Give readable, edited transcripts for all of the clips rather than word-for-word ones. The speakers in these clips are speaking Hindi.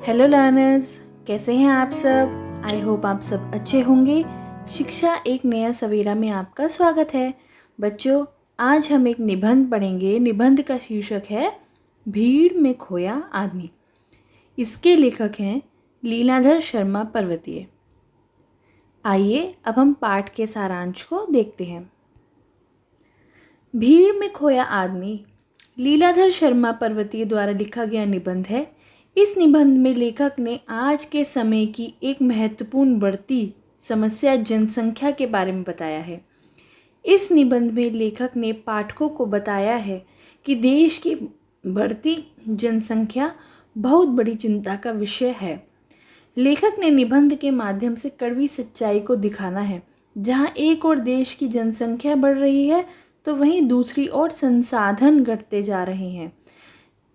हेलो लर्नर्स, कैसे हैं आप सब। आई होप आप सब अच्छे होंगे। शिक्षा एक नया सवेरा में आपका स्वागत है। बच्चों, आज हम एक निबंध पढ़ेंगे। निबंध का शीर्षक है भीड़ में खोया आदमी। इसके लेखक हैं लीलाधर शर्मा पर्वतीय। आइए अब हम पाठ के सारांश को देखते हैं। भीड़ में खोया आदमी लीलाधर शर्मा पर्वतीय द्वारा लिखा गया निबंध है। इस निबंध में लेखक ने आज के समय की एक महत्वपूर्ण बढ़ती समस्या जनसंख्या के बारे में बताया है। इस निबंध में लेखक ने पाठकों को बताया है कि देश की बढ़ती जनसंख्या बहुत बड़ी चिंता का विषय है। लेखक ने निबंध के माध्यम से कड़वी सच्चाई को दिखाना है। जहां एक ओर देश की जनसंख्या बढ़ रही है तो वहीं दूसरी ओर संसाधन घटते जा रहे हैं।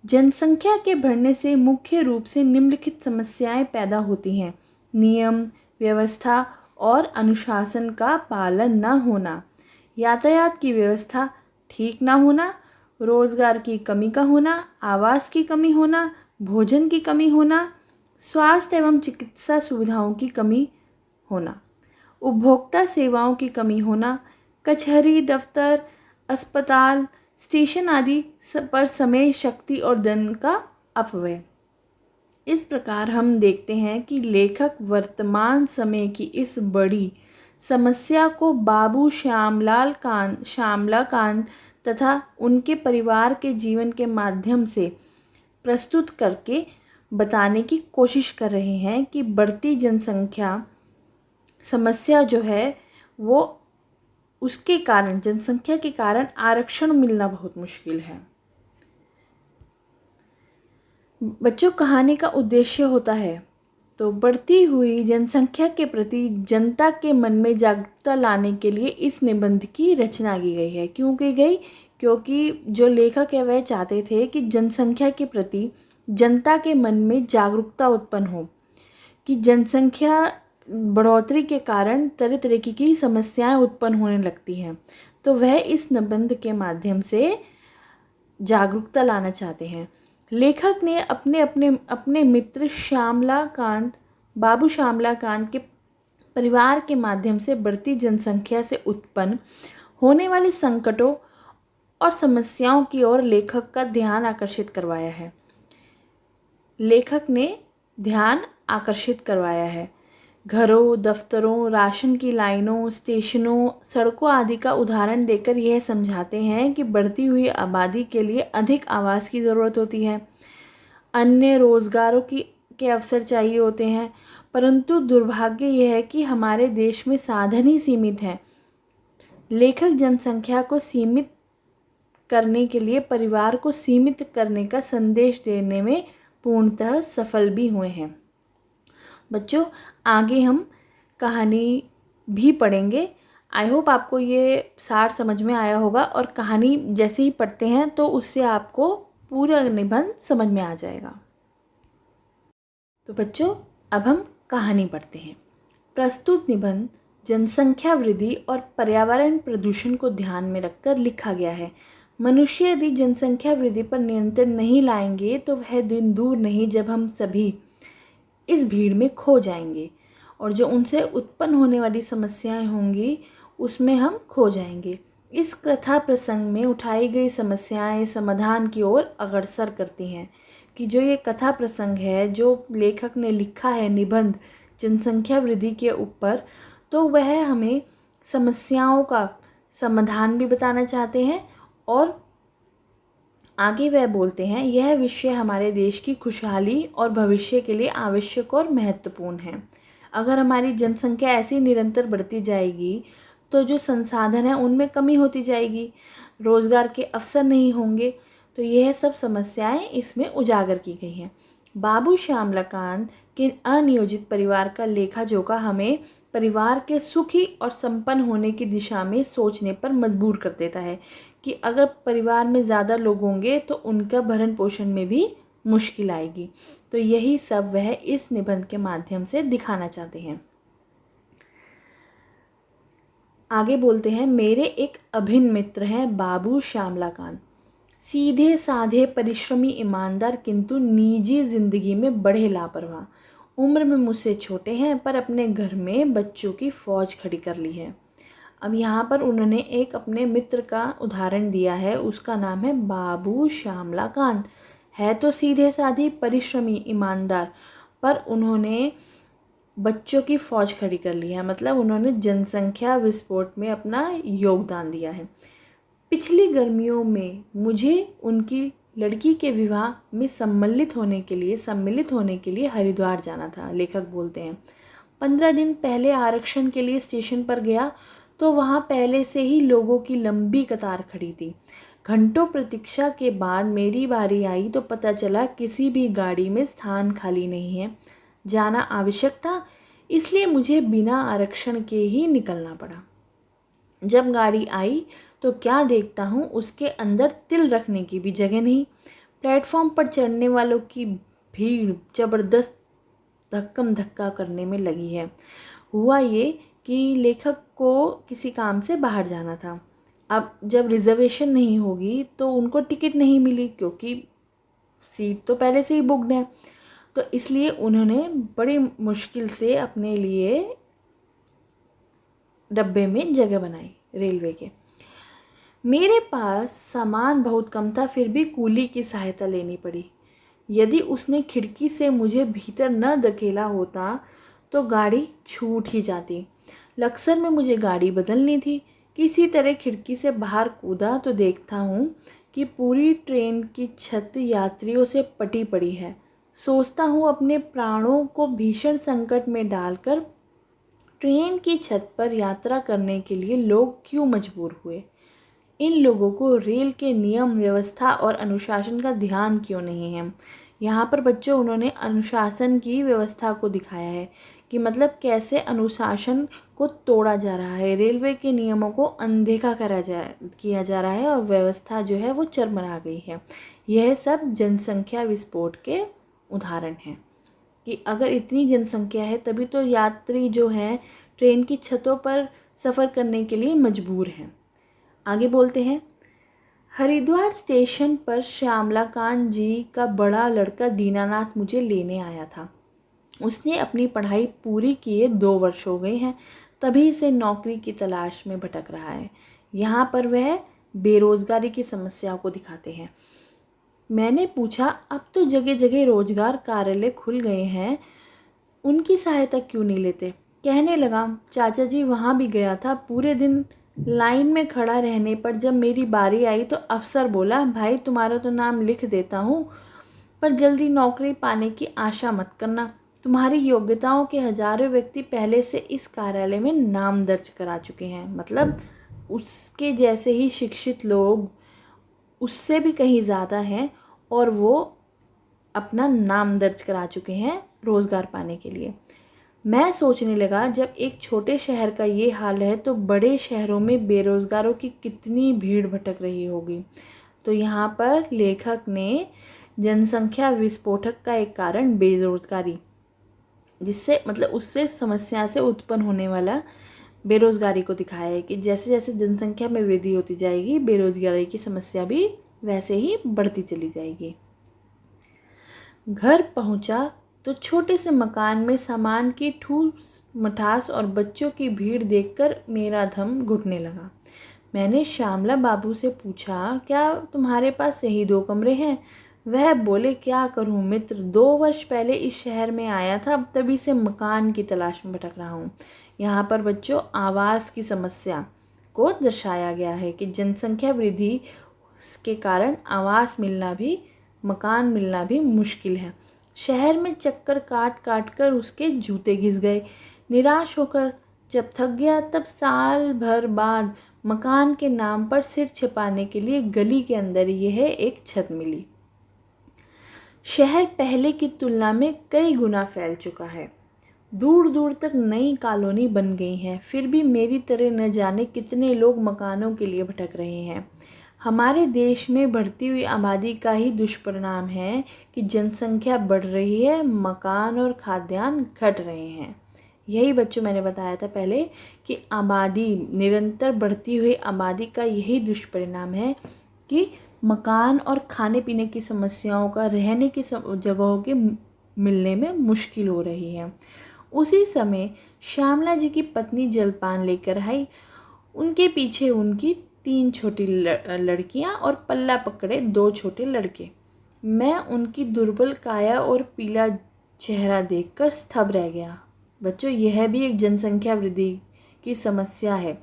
जनसंख्या के बढ़ने से मुख्य रूप से निम्नलिखित समस्याएं पैदा होती हैं: नियम, व्यवस्था और अनुशासन का पालन न होना, यातायात की व्यवस्था ठीक न होना, रोजगार की कमी का होना, आवास की कमी होना, भोजन की कमी होना, स्वास्थ्य एवं चिकित्सा सुविधाओं की कमी होना, उपभोक्ता सेवाओं की कमी होना, कचहरी, दफ्तर, अस्पताल, स्टेशन आदि पर समय, शक्ति और धन का अपव्यय। इस प्रकार हम देखते हैं कि लेखक वर्तमान समय की इस बड़ी समस्या को बाबू श्यामलाकांत तथा उनके परिवार के जीवन के माध्यम से प्रस्तुत करके बताने की कोशिश कर रहे हैं कि बढ़ती जनसंख्या समस्या जो है वो उसके कारण, जनसंख्या के कारण आरक्षण मिलना बहुत मुश्किल है। बच्चों, कहानी का उद्देश्य होता है तो बढ़ती हुई जनसंख्या के प्रति जनता के मन में जागरूकता लाने के लिए इस निबंध की रचना की गई है। क्यों की गई? क्योंकि जो लेखक है वह चाहते थे कि जनसंख्या के प्रति जनता के मन में जागरूकता उत्पन्न हो, कि जनसंख्या बढ़ोतरी के कारण तरह तरह की समस्याएं उत्पन्न होने लगती हैं। तो वह इस निबंध के माध्यम से जागरूकता लाना चाहते हैं। लेखक ने अपने मित्र बाबू श्यामलाकांत के परिवार के माध्यम से बढ़ती जनसंख्या से उत्पन्न होने वाले संकटों और समस्याओं की ओर लेखक का ध्यान आकर्षित करवाया है। लेखक ने ध्यान आकर्षित करवाया है। घरों, दफ्तरों, राशन की लाइनों, स्टेशनों, सड़कों आदि का उदाहरण देकर यह समझाते हैं कि बढ़ती हुई आबादी के लिए अधिक आवास की ज़रूरत होती है, अन्य रोज़गारों के अवसर चाहिए होते हैं। परंतु दुर्भाग्य यह है कि हमारे देश में साधन ही सीमित हैं। लेखक जनसंख्या को सीमित करने के लिए परिवार को सीमित करने का संदेश देने में पूर्णतः सफल भी हुए हैं। बच्चों, आगे हम कहानी भी पढ़ेंगे। आई होप आपको ये सार समझ में आया होगा और कहानी जैसे ही पढ़ते हैं तो उससे आपको पूरा निबंध समझ में आ जाएगा। तो बच्चों, अब हम कहानी पढ़ते हैं। प्रस्तुत निबंध जनसंख्या वृद्धि और पर्यावरण प्रदूषण को ध्यान में रखकर लिखा गया है। मनुष्य यदि जनसंख्या वृद्धि पर नियंत्रण नहीं लाएंगे तो वह दिन दूर नहीं जब हम सभी इस भीड़ में खो जाएंगे और जो उनसे उत्पन्न होने वाली समस्याएं होंगी उसमें हम खो जाएंगे। इस कथा प्रसंग में उठाई गई समस्याएं समाधान की ओर अग्रसर करती हैं। कि जो ये कथा प्रसंग है, जो लेखक ने लिखा है निबंध जनसंख्या वृद्धि के ऊपर, तो वह हमें समस्याओं का समाधान भी बताना चाहते हैं। और आगे वह बोलते हैं, यह विषय हमारे देश की खुशहाली और भविष्य के लिए आवश्यक और महत्वपूर्ण है। अगर हमारी जनसंख्या ऐसी निरंतर बढ़ती जाएगी तो जो संसाधन है उनमें कमी होती जाएगी, रोज़गार के अवसर नहीं होंगे। तो यह सब समस्याएं इसमें उजागर की गई हैं। बाबू श्यामलाकांत के अनियोजित परिवार का लेखा जोखा हमें परिवार के सुखी और संपन्न होने की दिशा में सोचने पर मजबूर कर देता है कि अगर परिवार में ज़्यादा लोग होंगे तो उनका भरण पोषण में भी मुश्किल आएगी। तो यही सब वह इस निबंध के माध्यम से दिखाना चाहते हैं। आगे बोलते हैं, मेरे एक अभिन्न मित्र हैं बाबू श्यामलाकांत। सीधे साधे परिश्रमी ईमानदार किंतु निजी ज़िंदगी में बड़े लापरवाह, उम्र में मुझसे छोटे हैं पर अपने घर में बच्चों की फ़ौज खड़ी कर ली है। अब यहाँ पर उन्होंने एक अपने मित्र का उदाहरण दिया है, उसका नाम है बाबू श्यामलाकांत। है तो सीधे साधे परिश्रमी ईमानदार, पर उन्होंने बच्चों की फ़ौज खड़ी कर ली है, मतलब उन्होंने जनसंख्या विस्फोट में अपना योगदान दिया है। पिछली गर्मियों में मुझे उनकी लड़की के विवाह में सम्मिलित होने के लिए हरिद्वार जाना था, लेखक बोलते हैं। 15 दिन पहले आरक्षण के लिए स्टेशन पर गया तो वहाँ पहले से ही लोगों की लंबी कतार खड़ी थी। घंटों प्रतीक्षा के बाद मेरी बारी आई तो पता चला किसी भी गाड़ी में स्थान खाली नहीं है। जाना आवश्यक था, इसलिए मुझे बिना आरक्षण के ही निकलना पड़ा। जब गाड़ी आई तो क्या देखता हूँ, उसके अंदर तिल रखने की भी जगह नहीं। प्लेटफॉर्म पर चढ़ने वालों की भीड़ ज़बरदस्त धक्कम धक्का करने में लगी है। हुआ ये कि लेखक को किसी काम से बाहर जाना था। अब जब रिजर्वेशन नहीं होगी तो उनको टिकट नहीं मिली, क्योंकि सीट तो पहले से ही बुकड है। तो इसलिए उन्होंने बड़ी मुश्किल से अपने लिए डब्बे में जगह बनाई रेलवे के। मेरे पास सामान बहुत कम था, फिर भी कूली की सहायता लेनी पड़ी। यदि उसने खिड़की से मुझे भीतर न धकेला होता तो गाड़ी छूट ही जाती। लक्सर में मुझे गाड़ी बदलनी थी। किसी तरह खिड़की से बाहर कूदा तो देखता हूँ कि पूरी ट्रेन की छत यात्रियों से पटी पड़ी है। सोचता हूँ अपने प्राणों को भीषण संकट में डालकर ट्रेन की छत पर यात्रा करने के लिए लोग क्यों मजबूर हुए। इन लोगों को रेल के नियम, व्यवस्था और अनुशासन का ध्यान क्यों नहीं है। यहाँ पर बच्चों उन्होंने अनुशासन की व्यवस्था को दिखाया है कि मतलब कैसे अनुशासन को तोड़ा जा रहा है, रेलवे के नियमों को अनदेखा किया जा रहा है और व्यवस्था जो है वो चरमरा गई है। यह सब जनसंख्या विस्फोट के उदाहरण हैं कि अगर इतनी जनसंख्या है तभी तो यात्री जो हैं ट्रेन की छतों पर सफ़र करने के लिए मजबूर हैं। आगे बोलते हैं, हरिद्वार स्टेशन पर श्यामलाकांत जी का बड़ा लड़का दीनानाथ मुझे लेने आया था। उसने अपनी पढ़ाई पूरी किए 2 वर्ष हो गए हैं, तभी से नौकरी की तलाश में भटक रहा है। यहाँ पर वह बेरोज़गारी की समस्या को दिखाते हैं। मैंने पूछा, अब तो जगह जगह रोजगार कार्यालय खुल गए हैं, उनकी सहायता क्यों नहीं लेते। कहने लगा, चाचा जी वहाँ भी गया था, पूरे दिन लाइन में खड़ा रहने पर जब मेरी बारी आई तो अफसर बोला, भाई तुम्हारा तो नाम लिख देता हूँ पर जल्दी नौकरी पाने की आशा मत करना। तुम्हारी योग्यताओं के हजारों व्यक्ति पहले से इस कार्यालय में नाम दर्ज करा चुके हैं। मतलब उसके जैसे ही शिक्षित लोग उससे भी कहीं ज़्यादा हैं और वो अपना नाम दर्ज करा चुके हैं रोज़गार पाने के लिए। मैं सोचने लगा, जब एक छोटे शहर का ये हाल है तो बड़े शहरों में बेरोज़गारों की कितनी भीड़ भटक रही होगी। तो यहाँ पर लेखक ने जनसंख्या विस्फोटक का एक कारण बेरोज़गारी, जिससे मतलब उससे समस्या से उत्पन्न होने वाला बेरोज़गारी को दिखाया है कि जैसे जैसे जनसंख्या में वृद्धि होती जाएगी बेरोज़गारी की समस्या भी वैसे ही बढ़ती चली जाएगी। घर पहुंचा तो छोटे से मकान में सामान की ठूस मठास और बच्चों की भीड़ देखकर मेरा दम घुटने लगा। मैंने श्यामला बाबू से पूछा, क्या तुम्हारे पास यही 2 कमरे हैं। वह बोले, क्या करूं मित्र, 2 वर्ष पहले इस शहर में आया था, तभी से मकान की तलाश में भटक रहा हूं। यहाँ पर बच्चों आवास की समस्या को दर्शाया गया है कि जनसंख्या वृद्धि के कारण आवास मिलना भी, मकान मिलना भी मुश्किल है। शहर में चक्कर काट काट कर उसके जूते घिस गए। निराश होकर जब थक गया तब साल भर बाद मकान के नाम पर सिर छिपाने के लिए गली के अंदर यह एक छत मिली। शहर पहले की तुलना में कई गुना फैल चुका है। दूर दूर तक नई कॉलोनी बन गई हैं, फिर भी मेरी तरह न जाने कितने लोग मकानों के लिए भटक रहे हैं। हमारे देश में बढ़ती हुई आबादी का ही दुष्परिणाम है कि जनसंख्या बढ़ रही है, मकान और खाद्यान्न घट रहे हैं। यही बच्चों मैंने बताया था पहले कि आबादी, निरंतर बढ़ती हुई आबादी का यही दुष्परिणाम है कि मकान और खाने पीने की समस्याओं का रहने की जगहों के मिलने में मुश्किल हो रही है। उसी समय श्यामला जी की पत्नी जलपान लेकर आई। उनके पीछे उनकी 3 छोटी लड़कियां और पल्ला पकड़े 2 छोटे लड़के। मैं उनकी दुर्बल काया और पीला चेहरा देखकर स्तब्ध रह गया। बच्चों, यह भी एक जनसंख्या वृद्धि की समस्या है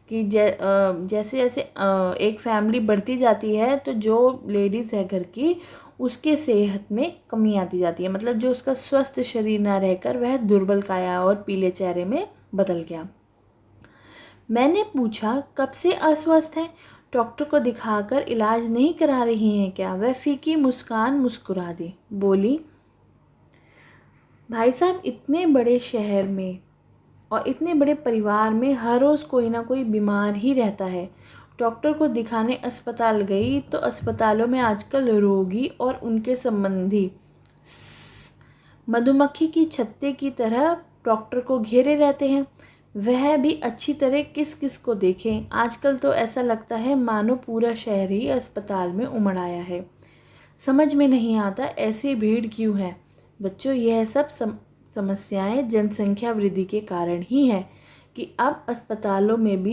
कि जैसे जैसे एक फैमिली बढ़ती जाती है तो जो लेडीज़ है घर की, उसके सेहत में कमी आती जाती है। मतलब जो उसका स्वस्थ शरीर ना रहकर वह दुर्बल काया और पीले चेहरे में बदल गया। मैंने पूछा, कब से अस्वस्थ हैं? डॉक्टर को दिखाकर इलाज नहीं करा रही हैं क्या? वह फीकी मुस्कान मुस्कुरा दी। बोली, भाई साहब, इतने बड़े शहर में और इतने बड़े परिवार में हर रोज़ कोई ना कोई बीमार ही रहता है। डॉक्टर को दिखाने अस्पताल गई तो अस्पतालों में आजकल रोगी और उनके संबंधी मधुमक्खी की छत्ते की तरह डॉक्टर को घेरे रहते हैं। वह भी अच्छी तरह किस किस को देखें। आजकल तो ऐसा लगता है मानो पूरा शहर ही अस्पताल में उमड़ आया है। समझ में नहीं आता ऐसी भीड़ क्यों है। बच्चों, यह सब समस्याएं जनसंख्या वृद्धि के कारण ही है कि अब अस्पतालों में भी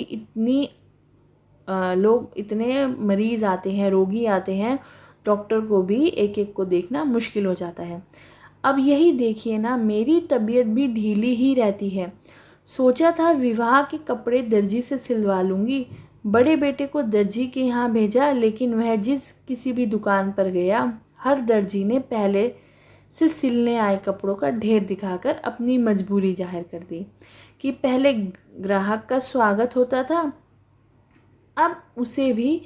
इतने मरीज़ आते हैं, रोगी आते हैं, डॉक्टर को भी एक एक को देखना मुश्किल हो जाता है। अब यही देखिए ना, मेरी तबीयत भी ढीली ही रहती है। सोचा था विवाह के कपड़े दर्जी से सिलवा लूँगी। बड़े बेटे को दर्जी के यहाँ भेजा, लेकिन वह जिस किसी भी दुकान पर गया, हर दर्जी ने पहले से सिलने आए कपड़ों का ढेर दिखाकर अपनी मजबूरी जाहिर कर दी कि पहले ग्राहक का स्वागत होता था, अब उसे भी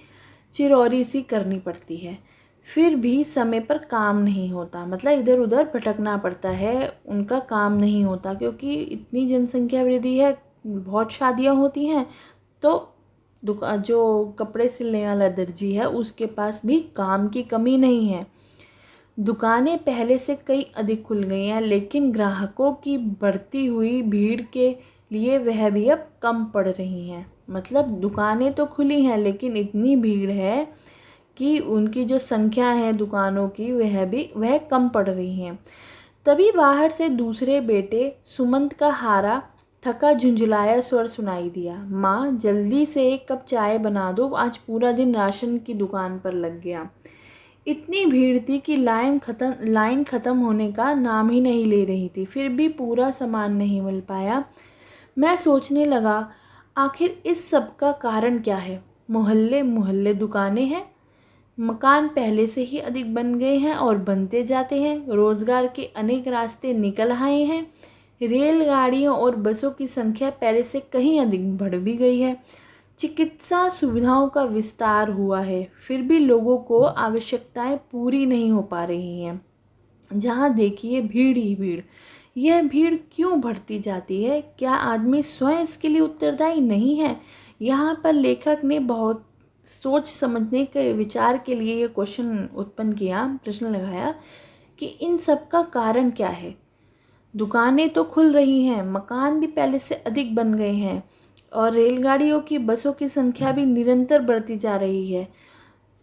चिरौरी सी करनी पड़ती है। फिर भी समय पर काम नहीं होता, मतलब इधर उधर भटकना पड़ता है, उनका काम नहीं होता क्योंकि इतनी जनसंख्या वृद्धि है, बहुत शादियां होती हैं। तो जो कपड़े सिलने वाला दर्जी है उसके पास भी काम की कमी नहीं है। दुकानें पहले से कई अधिक खुल गई हैं, लेकिन ग्राहकों की बढ़ती हुई भीड़ के लिए वह भी अब कम पड़ रही हैं। मतलब दुकानें तो खुली हैं, लेकिन इतनी भीड़ है कि उनकी जो संख्या है दुकानों की वह कम पड़ रही हैं। तभी बाहर से दूसरे बेटे सुमंत का हारा थका झुंझुलाया स्वर सुनाई दिया। माँ, जल्दी से एक कप चाय बना दो, आज पूरा दिन राशन की दुकान पर लग गया। इतनी भीड़ थी कि लाइन ख़त्म होने का नाम ही नहीं ले रही थी, फिर भी पूरा सामान नहीं मिल पाया। मैं सोचने लगा, आखिर इस सब का कारण क्या है? मोहल्ले मोहल्ले दुकानें हैं, मकान पहले से ही अधिक बन गए हैं और बनते जाते हैं, रोज़गार के अनेक रास्ते निकल आए हैं, रेलगाड़ियों और बसों की संख्या पहले से कहीं अधिक बढ़ भी गई है, चिकित्सा सुविधाओं का विस्तार हुआ है, फिर भी लोगों को आवश्यकताएं पूरी नहीं हो पा रही हैं। जहाँ देखिए भीड़ ही भीड़। यह भीड़ क्यों बढ़ती जाती है? क्या आदमी स्वयं इसके लिए उत्तरदायी नहीं है? यहाँ पर लेखक ने बहुत सोच समझने के विचार के लिए ये क्वेश्चन उत्पन्न किया, प्रश्न लगाया कि इन सब का कारण क्या है। दुकानें तो खुल रही हैं, मकान भी पहले से अधिक बन गए हैं और रेलगाड़ियों की बसों की संख्या भी निरंतर बढ़ती जा रही है।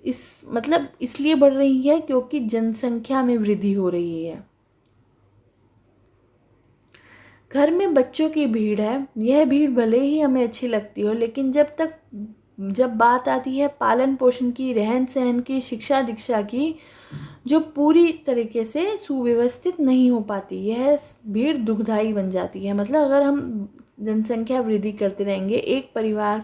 इसलिए बढ़ रही है क्योंकि जनसंख्या में वृद्धि हो रही है। घर में बच्चों की भीड़ है, यह भीड़ भले ही हमें अच्छी लगती हो, लेकिन जब बात आती है पालन पोषण की, रहन सहन की, शिक्षा दीक्षा की, जो पूरी तरीके से सुव्यवस्थित नहीं हो पाती, यह भीड़ दुखदाई बन जाती है। मतलब अगर हम जनसंख्या वृद्धि करते रहेंगे, एक परिवार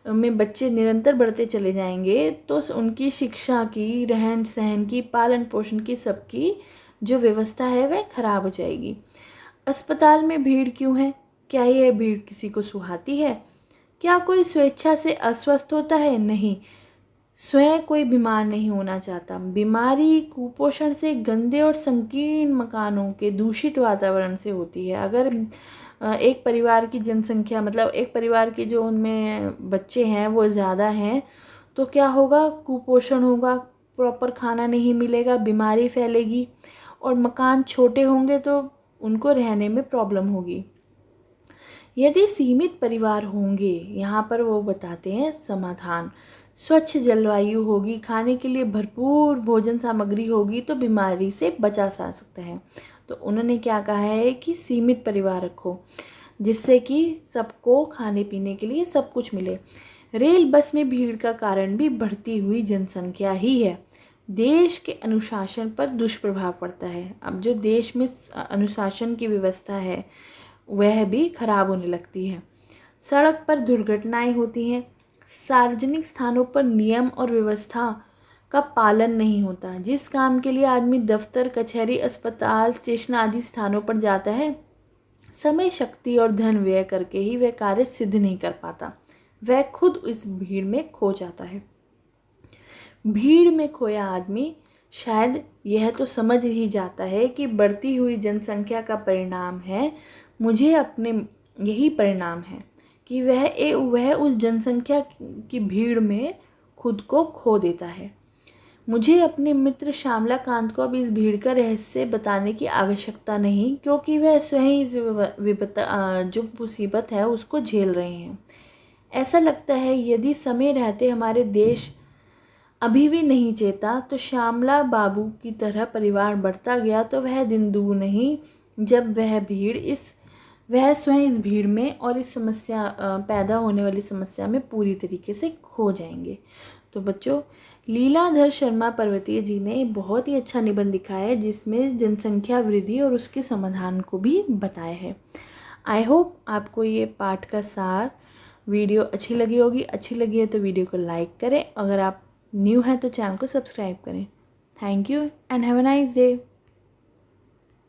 में बच्चे निरंतर बढ़ते चले जाएंगे, तो उनकी शिक्षा की, रहन सहन की, पालन पोषण की, सबकी जो व्यवस्था है वह खराब हो जाएगी। अस्पताल में भीड़ क्यों है? क्या यह भीड़ किसी को सुहाती है? क्या कोई स्वेच्छा से अस्वस्थ होता है? नहीं, स्वयं कोई बीमार नहीं होना चाहता। बीमारी कुपोषण से, गंदे और संकीर्ण मकानों के दूषित वातावरण से होती है। अगर एक परिवार की जनसंख्या, मतलब एक परिवार के जो उनमें बच्चे हैं वो ज़्यादा हैं, तो क्या होगा? कुपोषण होगा, प्रॉपर खाना नहीं मिलेगा, बीमारी फैलेगी, और मकान छोटे होंगे तो उनको रहने में प्रॉब्लम होगी। यदि सीमित परिवार होंगे, यहाँ पर वो बताते हैं समाधान, स्वच्छ जलवायु होगी, खाने के लिए भरपूर भोजन सामग्री होगी तो बीमारी से बचा जा सकता है। तो उन्होंने क्या कहा है कि सीमित परिवार रखो, जिससे कि सबको खाने पीने के लिए सब कुछ मिले। रेल बस में भीड़ का कारण भी बढ़ती हुई जनसंख्या ही है। देश के अनुशासन पर दुष्प्रभाव पड़ता है। अब जो देश में अनुशासन की व्यवस्था है वह भी खराब होने लगती है। सड़क पर दुर्घटनाएं होती हैं। सार्वजनिक स्थानों पर नियम और व्यवस्था का पालन नहीं होता। जिस काम के लिए आदमी दफ्तर, कचहरी, अस्पताल, स्टेशन आदि स्थानों पर जाता है, समय, शक्ति और धन व्यय करके ही वह कार्य सिद्ध नहीं कर पाता। वह खुद इस भीड़ में खो जाता है। भीड़ में खोया आदमी शायद यह तो समझ ही जाता है कि बढ़ती हुई जनसंख्या का परिणाम है, मुझे अपने यही परिणाम है कि वह उस जनसंख्या की भीड़ में खुद को खो देता है। मुझे अपने मित्र श्यामला कांत को अब इस भीड़ का रहस्य बताने की आवश्यकता नहीं, क्योंकि वह स्वयं इस जो मुसीबत है उसको झेल रहे हैं। ऐसा लगता है यदि समय रहते हमारे देश अभी भी नहीं चेता तो श्यामला बाबू की तरह परिवार बढ़ता गया तो वह दिन दूर नहीं जब वह स्वयं इस भीड़ में और इस समस्या पैदा होने वाली समस्या में पूरी तरीके से खो जाएंगे। तो बच्चों, लीलाधर शर्मा पर्वतीय जी ने बहुत ही अच्छा निबंध लिखा है जिसमें जनसंख्या वृद्धि और उसके समाधान को भी बताया है। आई होप आपको ये पाठ का सार वीडियो अच्छी लगी होगी। अच्छी लगी है तो वीडियो को लाइक करें। अगर आप न्यू हैं तो चैनल को सब्सक्राइब करें। Thank you and have a nice day.